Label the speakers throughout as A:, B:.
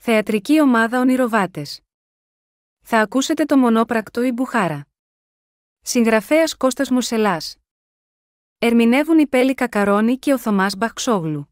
A: Θεατρική ομάδα Ονειροβάτες. Θα ακούσετε το μονόπρακτο «Η Μπουχάρα». Συγγραφέας Κώστας Μουρσελάς. Ερμηνεύουν η Πέλη Κακαρώνη και ο Θωμάς Μπαχξόγλου.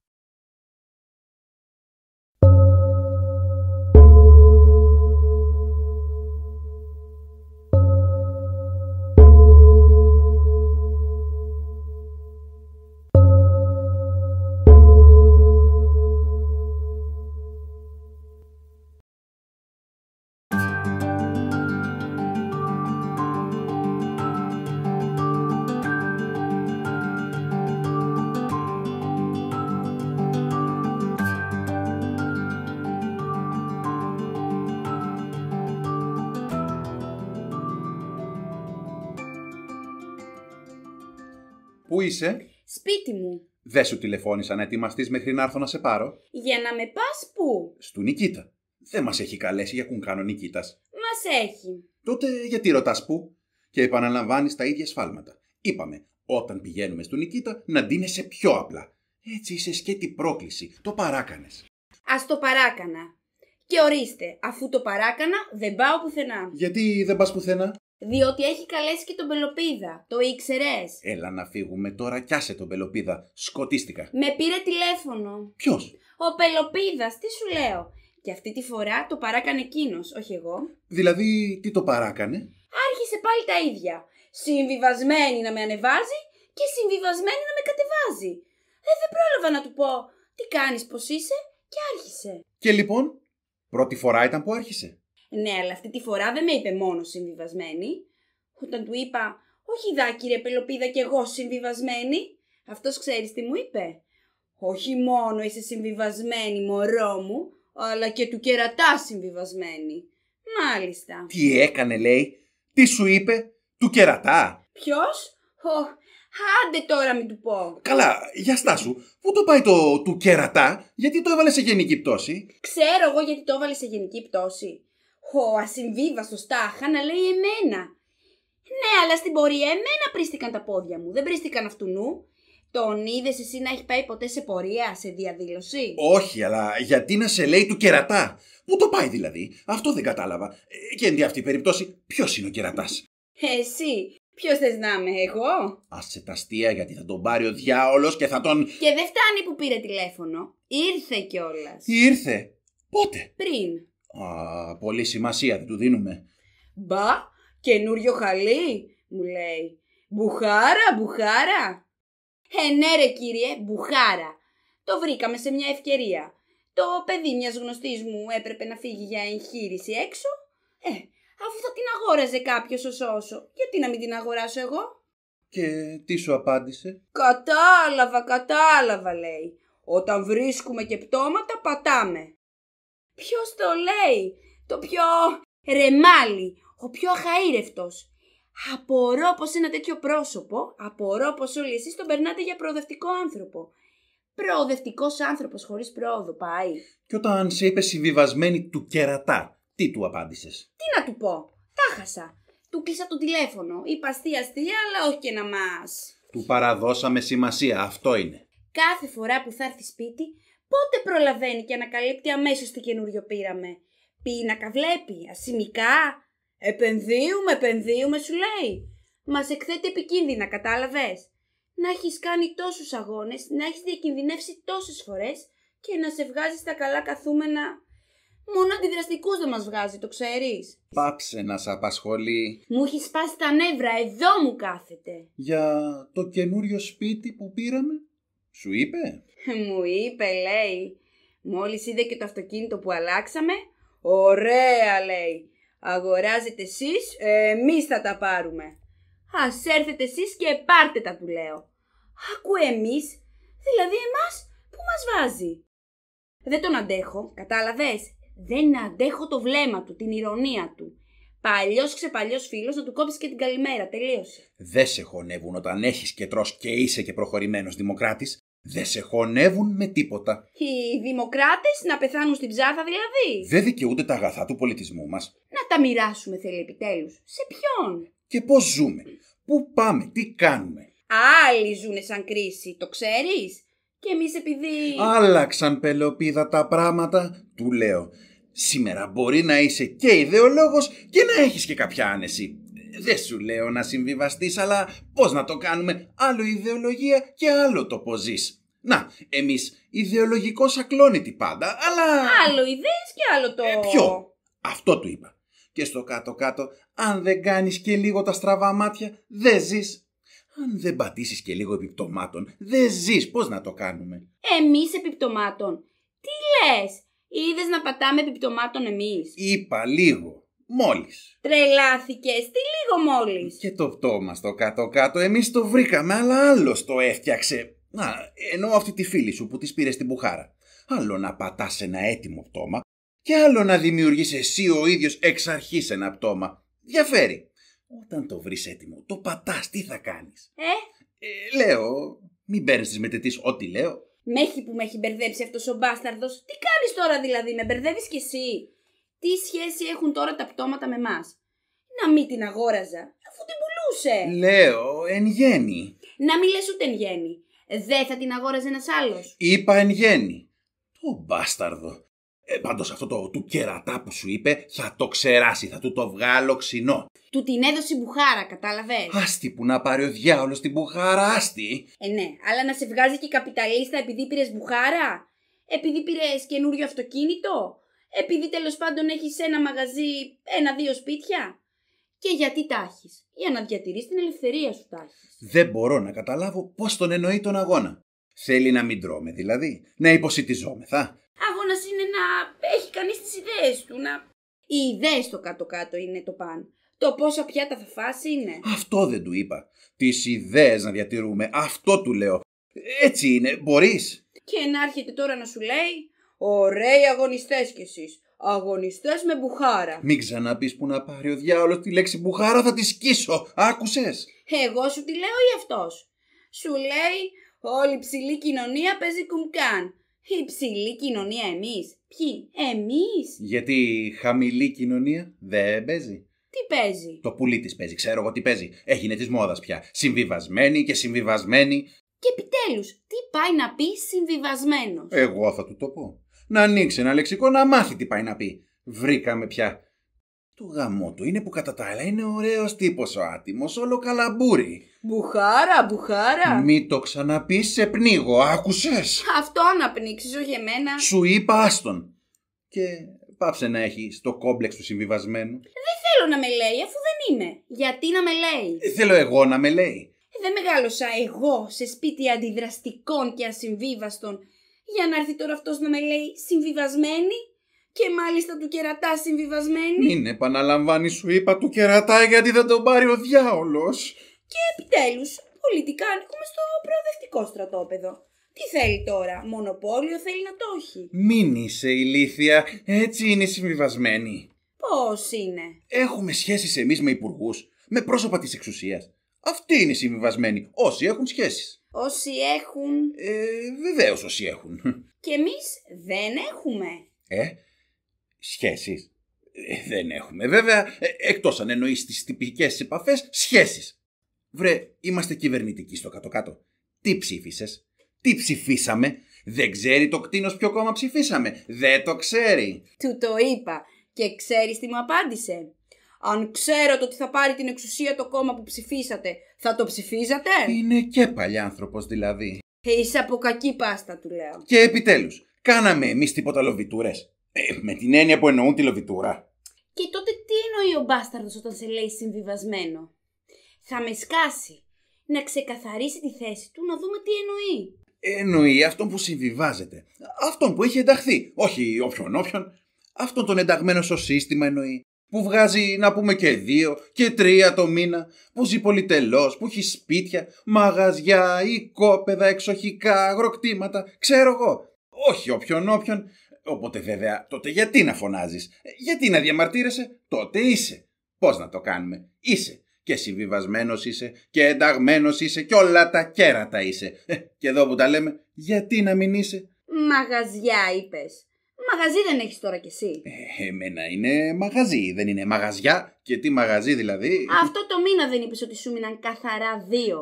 B: Πού είσαι?
C: Σπίτι μου.
B: Δεν σου τηλεφώνησα να ετοιμαστείς μέχρι να έρθω να σε πάρω?
C: Για να με πας πού?
B: Στου Νικήτα. Δεν μας έχει καλέσει για κουνκάνο Νικήτας.
C: Μας έχει.
B: Τότε γιατί ρωτάς πού? Και επαναλαμβάνεις τα ίδια σφάλματα. Είπαμε, όταν πηγαίνουμε στου Νικήτα να ντύνεσαι πιο απλά. Έτσι είσαι σκέτη πρόκληση. Το παράκανες.
C: Ας το παράκανα. Και ορίστε, αφού το παράκανα δεν πάω πουθενά.
B: Γιατί δεν πας πουθενά?
C: Διότι έχει καλέσει και τον Πελοπίδα. Το ήξερες?
B: Έλα να φύγουμε τώρα, κι τον Πελοπίδα. Σκοτίστηκα.
C: Με πήρε τηλέφωνο.
B: Ποιος?
C: Ο Πελοπίδας, τι σου λέω. Και αυτή τη φορά το παράκανε εκείνος, όχι εγώ.
B: Δηλαδή, τι το παράκανε?
C: Άρχισε πάλι τα ίδια. Συμβιβασμένη να με ανεβάζει και συμβιβασμένη να με κατεβάζει. Δεν πρόλαβα να του πω τι κάνεις, πως είσαι, και άρχισε.
B: Και λοιπόν, πρώτη φορά ήταν που άρχισε.
C: Ναι, αλλά αυτή τη φορά δεν με είπε μόνο συμβιβασμένη. Όταν του είπα, όχι δα κύριε Πελοπίδα κι εγώ συμβιβασμένη, αυτός ξέρεις τι μου είπε? Όχι μόνο είσαι συμβιβασμένη μωρό μου, αλλά και του κερατά συμβιβασμένη. Μάλιστα.
B: Τι έκανε, λέει? Τι σου είπε? Του κερατά?
C: Ποιος? Άντε τώρα μην του πω.
B: Καλά, για στάσου. Πού το πάει το του κερατά? Γιατί το έβαλε σε γενική πτώση?
C: Ξέρω εγώ γιατί το έβαλε σε γενική πτώση. Ο ασυμβίβαστος τάχα να λέει εμένα. Ναι, αλλά στην πορεία εμένα πρίστηκαν τα πόδια μου. Δεν πρίστηκαν αυτουνού. Τον είδες εσύ να έχει πάει ποτέ σε πορεία, σε διαδήλωση?
B: Όχι, αλλά γιατί να σε λέει του κερατά? Πού το πάει δηλαδή? Αυτό δεν κατάλαβα. Και εν αυτή η περίπτωση, ποιος είναι ο κερατάς?
C: Εσύ. Ποιος θες να είμαι, εγώ?
B: Άσε τα αστεία, γιατί θα τον πάρει ο διάολος και θα τον...
C: Και δεν φτάνει που πήρε τηλέφωνο. Ήρθε κιόλας.
B: Ήρθε? Πότε?
C: Πριν.
B: Πολύ σημασία δεν του δίνουμε.
C: Μπα, καινούριο χαλί, μου λέει. Μπουχάρα, μπουχάρα. Ναι ρε κύριε, μπουχάρα. Το βρήκαμε σε μια ευκαιρία. Το παιδί μιας γνωστής μου έπρεπε να φύγει για εγχείρηση έξω. Αφού θα την αγόραζε κάποιος όσο, γιατί να μην την αγοράσω εγώ?
B: Και τι σου απάντησε?
C: Κατάλαβα λέει. Όταν βρίσκουμε και πτώματα πατάμε. Ποιος το λέει? Το πιο ρεμάλι, ο πιο αχαήρευτος. Απορώ πως ένα τέτοιο πρόσωπο, απορώ πως όλοι εσείς τον περνάτε για προοδευτικό άνθρωπο. Προοδευτικός άνθρωπος χωρίς πρόοδο πάει.
B: Και όταν σε είπε συμβιβασμένη του κερατά, τι του απάντησες?
C: Τι να του πω, τα χάσα. Του κλείσα το τηλέφωνο, είπα αστεία, αλλά όχι και να μας.
B: Του παραδώσαμε σημασία, αυτό είναι.
C: Κάθε φορά που θα έρθει σπίτι, πότε προλαβαίνει και ανακαλύπτει αμέσως τι καινούριο πήραμε? Πίνακα βλέπει, ασημικά. Επενδύουμε σου λέει. Μας εκθέτει επικίνδυνα, κατάλαβες? Να έχεις κάνει τόσους αγώνες, να έχεις διακινδυνεύσει τόσες φορές και να σε βγάζει στα καλά καθούμενα. Μόνο αντιδραστικούς δεν μας βγάζει, το ξέρεις.
B: Πάψε να σ' απασχολεί.
C: Μου έχει σπάσει τα νεύρα, εδώ μου κάθεται.
B: Για το καινούριο σπίτι που πήραμε, σου είπε?
C: Μου είπε, λέει. Μόλις είδε και το αυτοκίνητο που αλλάξαμε. Ωραία, λέει. Αγοράζετε εσείς, εμείς θα τα πάρουμε. Ας έρθετε εσείς και πάρτε τα, του λέω. Άκου εμείς, δηλαδή εμάς που μας βάζει. Δεν τον αντέχω, κατάλαβες? Δεν αντέχω το βλέμμα του, την ηρωνία του. Παλιός ξεπαλιός φίλος, να του κόψεις και την καλημέρα, τελείωσε.
B: Δεν σε χωνεύουν όταν έχεις και τρως και είσαι και προχωρημένος δημοκράτης. Δεν σε χωνεύουν με τίποτα.
C: Οι δημοκράτες να πεθάνουν στην ψάθα δηλαδή?
B: Δεν δικαιούνται τα αγαθά του πολιτισμού μας.
C: Να τα μοιράσουμε θέλει επιτέλους. Σε ποιον?
B: Και πώς ζούμε? Πού πάμε? Τι κάνουμε?
C: Άλλοι ζουνε σαν κρίση, το ξέρεις? Και εμείς επειδή...
B: Άλλαξαν, Πελοπίδα, τα πράγματα. Του λέω. Σήμερα μπορεί να είσαι και ιδεολόγος και να έχεις και κάποια άνεση. Δεν σου λέω να συμβιβαστείς, αλλά πώς να το κάνουμε? Άλλο η ιδεολογία και άλλο το πώς ζεις. Να, εμείς ιδεολογικώς ακλόνητοι πάντα, αλλά...
C: Άλλο ιδέες και άλλο το...
B: Ποιο? Αυτό του είπα. Και στο κάτω-κάτω, αν δεν κάνεις και λίγο τα στραβά μάτια, δεν ζεις. Αν δεν πατήσεις και λίγο επιπτωμάτων, δεν ζεις. Πώς να το κάνουμε?
C: Εμείς επιπτωμάτων? Τι λες? Είδες να πατάμε επιπτωμάτων εμείς?
B: Είπα λίγο. Μόλις.
C: Τρελάθηκες? Τι λίγο μόλις?
B: Και το πτώμα στο κάτω-κάτω εμείς το βρήκαμε, αλλά άλλος το έφτιαξε. Εννοώ αυτή τη φίλη σου που της πήρε στην μπουχάρα. Άλλο να πατάς ένα έτοιμο πτώμα και άλλο να δημιουργείς εσύ ο ίδιος εξ αρχής ένα πτώμα. Διαφέρει. Όταν το βρεις έτοιμο, το πατάς, τι θα κάνεις? Λέω, μην παίρνεις τις μετετής ό,τι λέω.
C: Μέχρι που με έχει μπερδέψει αυτός ο μπάσταρδος. Τι κάνεις τώρα δηλαδή, με μπερδεύεις κι εσύ? Τι σχέση έχουν τώρα τα πτώματα με μας? Να μην την αγόραζα, αφού την πουλούσε.
B: Λέω, εν γέννη.
C: Να μην λες ούτε εν γέννη. Δεν θα την αγόραζε ένας άλλος?
B: Είπα εν γέννη. Το μπάσταρδο. Πάντως αυτό το του κερατά που σου είπε θα το ξεράσει, θα του το βγάλω ξινό.
C: Του την έδωσε η μπουχάρα, κατάλαβες?
B: Άστι που να πάρει ο διάολος την μπουχάρα, άστι.
C: Ναι, αλλά να σε βγάζει και καπιταλίστα επειδή πήρες μπουχάρα? Επειδή πήρες καινούριο αυτοκίνητο? Επειδή τέλος πάντων έχεις ένα μαγαζί, ένα-δύο σπίτια? Και γιατί τα έχεις? Για να διατηρείς την ελευθερία σου τα έχεις.
B: Δεν μπορώ να καταλάβω πώς τον εννοεί τον αγώνα. Θέλει να μην τρώμε δηλαδή, να υποσιτιζόμεθα.
C: Αγώνας είναι να έχει κανείς τις ιδέες του, να... Οι ιδέες στο κάτω-κάτω είναι το παν. Το πόσα πιάτα θα φας είναι.
B: Αυτό δεν του είπα. Τις ιδέες να διατηρούμε, αυτό του λέω. Έτσι είναι, μπορείς?
C: Και να έρχεται τώρα να σου λέει, ωραίοι αγωνιστές κι εσείς. Αγωνιστές με μπουχάρα.
B: Μην ξαναπείς που να πάρει ο διάολος τη λέξη μπουχάρα, θα τη σκίσω. Άκουσες?
C: Εγώ σου τη λέω ή αυτός? Σου λέει, όλη η ψηλή κοινωνία παίζει κουμκάν. Η ψηλή κοινωνία εμείς? Ποιοι? Εμείς?
B: Γιατί η χαμηλή κοινωνία δεν παίζει.
C: Τι παίζει?
B: Το πουλί της παίζει, ξέρω εγώ τι παίζει. Έγινε της μόδας πια. Συμβιβασμένη και συμβιβασμένη.
C: Και επιτέλους, τι πάει να πει συμβιβασμένος?
B: Εγώ θα του το πω. Να ανοίξει ένα λεξικό να μάθει τι πάει να πει. Βρήκαμε πια. Το γαμό του είναι που κατά τα άλλα είναι ωραίος τύπος ο άτιμος, όλο καλαμπούρι.
C: Μπουχάρα, μπουχάρα.
B: Μη το ξαναπείς, σε πνίγω, άκουσες?
C: Αυτό να πνίξεις, όχι εμένα.
B: Σου είπα άστον. Και πάψε να έχει το κόμπλεξ του συμβιβασμένου.
C: Δεν θέλω να με λέει, αφού δεν είμαι. Γιατί να με λέει?
B: Θέλω εγώ να με λέει.
C: Δεν μεγάλωσα εγώ σε σπίτι αντιδραστικών και ασυμβίβαστων για να έρθει τώρα αυτός να με λέει συμβιβασμένη? Και μάλιστα του κερατά συμβιβασμένη.
B: Μην επαναλαμβάνεις, σου είπα του κερατά, γιατί δεν τον πάρει ο διάολος.
C: Και επιτέλους, πολιτικά ανήκουμε στο προοδευτικό στρατόπεδο. Τι θέλει τώρα, μονοπόλιο θέλει να το έχει.
B: Μην είσαι ηλίθια, έτσι είναι συμβιβασμένη.
C: Πώς είναι?
B: Έχουμε σχέσεις εμείς με υπουργούς, με πρόσωπα της εξουσίας. Αυτοί είναι συμβιβασμένοι, όσοι έχουν σχέσεις.
C: Όσοι έχουν...
B: Βεβαίως όσοι έχουν.
C: Και εμείς δεν έχουμε.
B: Σχέσεις. Δεν έχουμε. Βέβαια, εκτός αν εννοείς τις τυπικές επαφές, σχέσεις. Βρε, είμαστε κυβερνητικοί στο κάτω-κάτω. Τι ψήφισες? Τι ψηφίσαμε? Δεν ξέρει το κτήνος ποιο κόμμα ψηφίσαμε. Δεν το ξέρει.
C: Του το είπα. Και ξέρεις τι μου απάντησε? Αν ξέρω το ότι θα πάρει την εξουσία το κόμμα που ψηφίσατε, θα το ψηφίζατε?
B: Είναι και παλιάνθρωπος δηλαδή.
C: Είσαι από κακή πάστα, του λέω.
B: Και επιτέλους, κάναμε εμείς τίποτα λοβιτούρες? Με την έννοια που εννοούν τη λοβιτούρα.
C: Και τότε τι εννοεί ο μπάσταρδος όταν σε λέει συμβιβασμένο? Θα με σκάσει. Να ξεκαθαρίσει τη θέση του, να δούμε τι εννοεί.
B: Εννοεί αυτόν που συμβιβάζεται. Αυτόν που έχει ενταχθεί. Όχι όποιον. Αυτόν τον ενταγμένο στο σύστημα εννοεί. Που βγάζει να πούμε και 2 και 3 το μήνα. Που ζει πολυτελώς, που έχει σπίτια, μαγαζιά, οικόπεδα, εξοχικά, αγροκτήματα. Ξέρω εγώ. Όχι όποιον. Οπότε βέβαια, τότε γιατί να φωνάζεις? Γιατί να διαμαρτύρεσαι? Τότε είσαι. Πώς να το κάνουμε? Είσαι. Και συμβιβασμένος είσαι, και ενταγμένος είσαι, και όλα τα κέρατα είσαι. Και εδώ που τα λέμε, γιατί να μην είσαι?
C: Μαγαζιά είπες. Μαγαζί δεν έχεις τώρα κι εσύ?
B: Εμένα είναι μαγαζί, δεν είναι μαγαζιά. Και τι μαγαζί δηλαδή?
C: Αυτό το μήνα δεν είπες ότι σου μείναν καθαρά 2?
B: 2,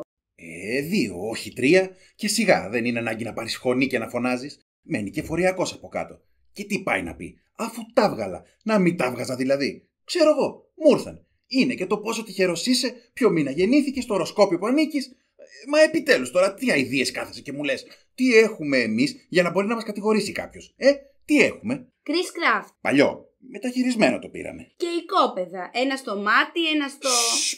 B: όχι 3. Και σιγά δεν είναι ανάγκη να πάρεις χωνή και να φωνάζεις. Μένει και φοριακός από κάτω. Και τι πάει να πει? Αφού τα βγάλα, να μην τα βγάζα δηλαδή. Ξέρω εγώ, μου ήρθαν. Είναι και το πόσο τυχερός είσαι, ποιο μήνα γεννήθηκες, στο οροσκόπιο που ανήκεις. Μα επιτέλους τώρα, τι αηδίες κάθεσαι και μου λες? Τι έχουμε εμείς για να μπορεί να μας κατηγορήσει κάποιος? Τι έχουμε?
C: Chris Craft.
B: Παλιό. Μεταχειρισμένο το πήραμε.
C: Και οικόπεδα. Ένα στο μάτι, ένα στο.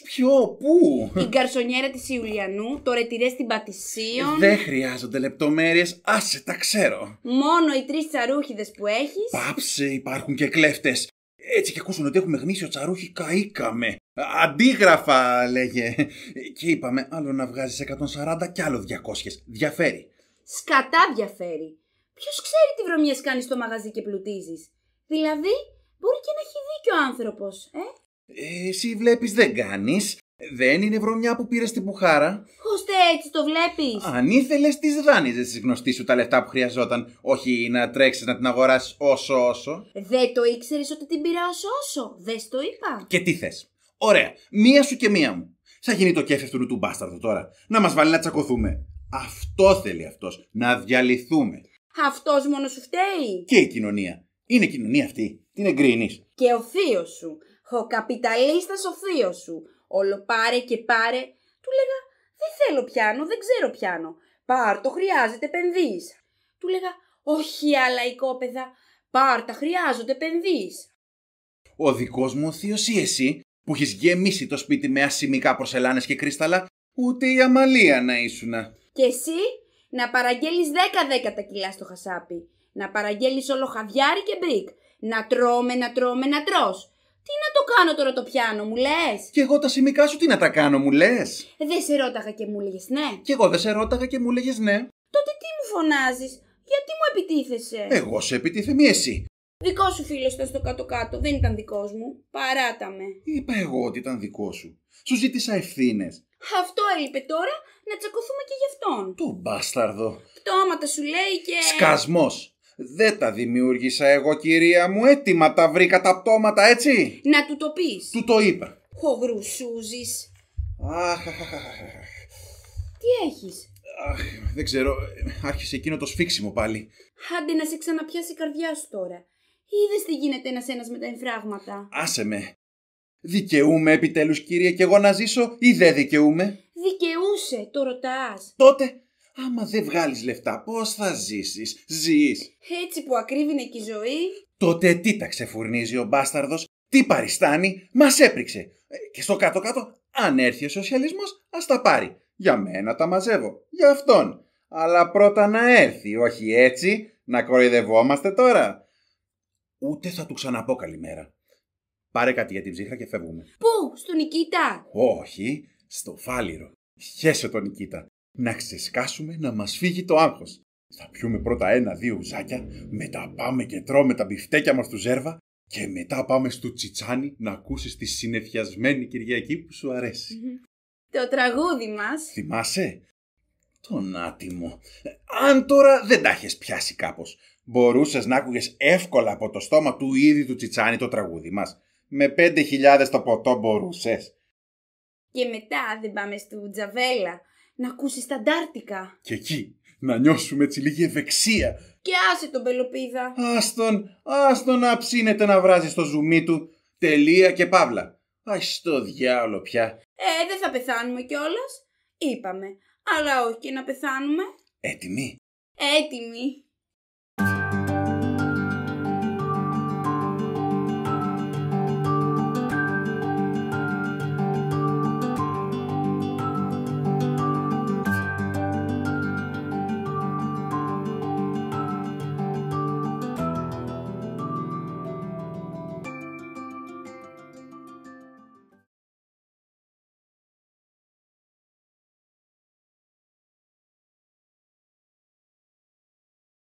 B: Ποιο, πού?
C: Η γκαρσονιέρα της Ιουλιανού, το ρετυρέ στην Πατησίων.
B: Δεν χρειάζονται λεπτομέρειες, άσε τα ξέρω.
C: Μόνο οι 3 τσαρούχιδες που έχεις.
B: Πάψε, υπάρχουν και κλέφτες. Έτσι κι ακούσουν ότι έχουμε γνήσιο τσαρούχι, καήκαμε. Αντίγραφα, λέγε. Και είπαμε, άλλο να βγάζεις 140 κι άλλο 200. Διαφέρει.
C: Σκατά διαφέρει. Ποιος ξέρει τι βρωμιές κάνεις στο μαγαζί και πλουτίζεις? Δηλαδή, μπορεί και να έχει δίκιο ο άνθρωπος,
B: Εσύ βλέπεις δεν κάνεις. Δεν είναι βρωμιά που πήρες στην Μπουχάρα.
C: Ώστε έτσι το βλέπεις.
B: Αν ήθελες τις δάνειζες στις γνωστή σου τα λεφτά που χρειαζόταν. Όχι να τρέξεις να την αγοράσεις όσο.
C: Δεν το ήξερες ότι την πήρα όσο. Δεν το είπα.
B: Και τι θες? Ωραία, μία σου και μία μου. Θα γίνει το κέφι αυτού του μπάσταρδου τώρα. Να μας βάλει να τσακωθούμε. Αυτό θέλει αυτός. Να διαλυθούμε.
C: Αυτός μόνο σου φταίει.
B: Και η κοινωνία. Είναι κοινωνία αυτή. Την εγκρίνεις?
C: Και ο θείος σου. Ο καπιταλίστας ο θείος σου. Όλο πάρε και πάρε. Του λέγα, δεν θέλω πιάνο, δεν ξέρω πιάνο. Πάρ' το, χρειάζεται, επενδύεις. Του λέγα, όχι άλλα οικόπεδα. Πάρ' τα, χρειάζονται, επενδύεις.
B: Ο δικός μου ο θείος ή εσύ που έχεις γεμίσει το σπίτι με ασημικά πορσελάνες και κρίσταλα, ούτε η Αμαλία να ήσουνα.
C: Και εσύ να παραγγέλεις 10 κιλά στο χασάπι. Να παραγγέλεις όλο χαβιάρι και μπρικ. Να τρώμε, να τρως. Τι να το κάνω τώρα το πιάνο, μου λες?
B: Κι εγώ τα σημικά σου τι να τα κάνω, μου λες?
C: Δεν σε ρώταγα και μου έλεγες ναι.
B: Κι εγώ δεν σε ρώταγα και μου λέγες ναι.
C: Τότε τι μου φωνάζεις? Γιατί μου επιτίθεσαι?
B: Εγώ σε επιτίθεμαι εσύ.
C: Δικό σου φίλος ήταν στο κάτω-κάτω, δεν ήταν δικός μου. Παράτα με.
B: Είπα εγώ ότι ήταν δικό σου. Σου ζήτησα ευθύνες.
C: Αυτό έλειπε τώρα, να τσακωθούμε και γι' αυτόν.
B: Το μπάσταρδο.
C: Πτώματα σου λέει και...
B: Σκασμός. Δεν τα δημιούργησα εγώ, κυρία μου. Έτοιμα τα βρήκα τα πτώματα, έτσι.
C: Να του το πεις.
B: Του το είπα.
C: Ο γρουσούζης.
B: Αχ.
C: Τι έχεις?
B: Αχ, δεν ξέρω. Άρχισε εκείνο το σφίξιμο πάλι.
C: Άντε να σε ξαναπιάσει η καρδιά σου τώρα. Είδες τι γίνεται ένας με τα εμφράγματα.
B: Άσε με. Δικαιούμαι επιτέλους, κύριε, κι εγώ να ζήσω ή δεν δικαιούμαι?
C: Δικαιούσε, το ρωτάς.
B: Τότε, άμα δεν βγάλεις λεφτά, πώς θα ζήσεις? Ζεις.
C: Έτσι που ακρίβεινε και η ζωή.
B: Τότε τι τα ξεφουρνίζει ο μπάσταρδος, τι παριστάνει, μας έπριξε. Και στο κάτω-κάτω, αν έρθει ο σοσιαλισμός, ας τα πάρει. Για μένα τα μαζεύω, για αυτόν. Αλλά πρώτα να έρθει, όχι έτσι, να κοροϊδευόμαστε τώρα. Ούτε θα του ξαναπώ καλημέρα. Πάρε κάτι για την ψύχρα και φεύγουμε.
C: Πού, στον Νικήτα?
B: Όχι, στο Φάληρο. Χέσε τον Νικήτα. Να ξεσκάσουμε να μας φύγει το άγχος. Θα πιούμε πρώτα 1-2 ουζάκια, μετά πάμε και τρώμε τα μπιφτέκια μας του Ζέρβα και μετά πάμε στο Τσιτσάνι να ακούσεις τη συνεφιασμένη Κυριακή που σου αρέσει.
C: Το τραγούδι μας.
B: Θυμάσαι? Τον άτιμο. Αν τώρα δεν τα έχεις πιάσει κάπως, μπορούσες να άκουγες εύκολα από το στόμα του ήδη του Τσιτσάνι το τραγούδι μας. Με 5.000 το ποτό μπορούσες.
C: Και μετά δεν πάμε στο Τζαβέλα να ακούσεις τα Αντάρτικα.
B: Και εκεί να νιώσουμε έτσι λίγη ευεξία.
C: Και άσε τον Πελοπίδα.
B: Άστον να ψήνεται να βράζει στο ζουμί του. Τελεία και παύλα. Ας το διάολο πια.
C: Δεν θα πεθάνουμε κιόλας. Είπαμε. Αλλά όχι και να πεθάνουμε.
B: Έτοιμοι?
C: Έτοιμοι.